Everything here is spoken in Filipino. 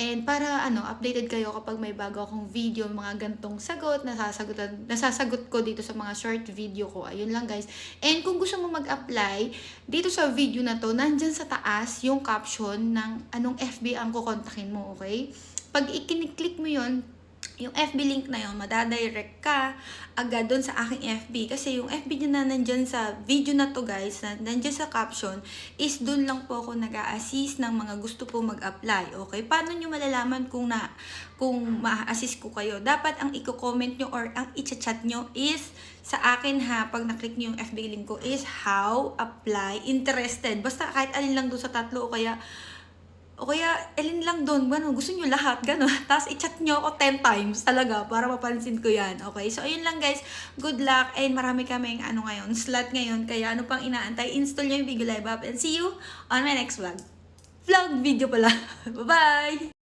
And para updated kayo kapag may bago akong video, mga gantong sagot, nasasagot ko dito sa mga short video ko. Ayun lang guys. And kung gusto mo mag-apply, dito sa video na to, nandyan sa taas yung caption ng anong FB ang kukontakin mo, okay? Pag i-click mo yun, yung FB link na yun, madadirect ka agad doon sa aking FB. Kasi yung FB na nandyan sa video na to guys, na nandyan sa caption, is doon lang po ako nag-a-assist ng mga gusto po mag-apply. Okay? Paano nyo malalaman kung ma-assist ko kayo? Dapat ang i-comment nyo or ang i-chat nyo is sa akin ha, pag na-click nyo yung FB link ko is how apply interested. Basta kahit alin lang doon sa tatlo o kaya, alin lang doon, gusto nyo lahat, gano'n. Tapos, i-chat nyo ako 10 times talaga para mapansin ko yan. Okay? So, ayun lang guys. Good luck. And marami kaming, ngayon, slot ngayon. Kaya, ano pang inaantay? Install nyo yung Bigo Live app. And see you on my next vlog. Vlog video pala. Bye-bye!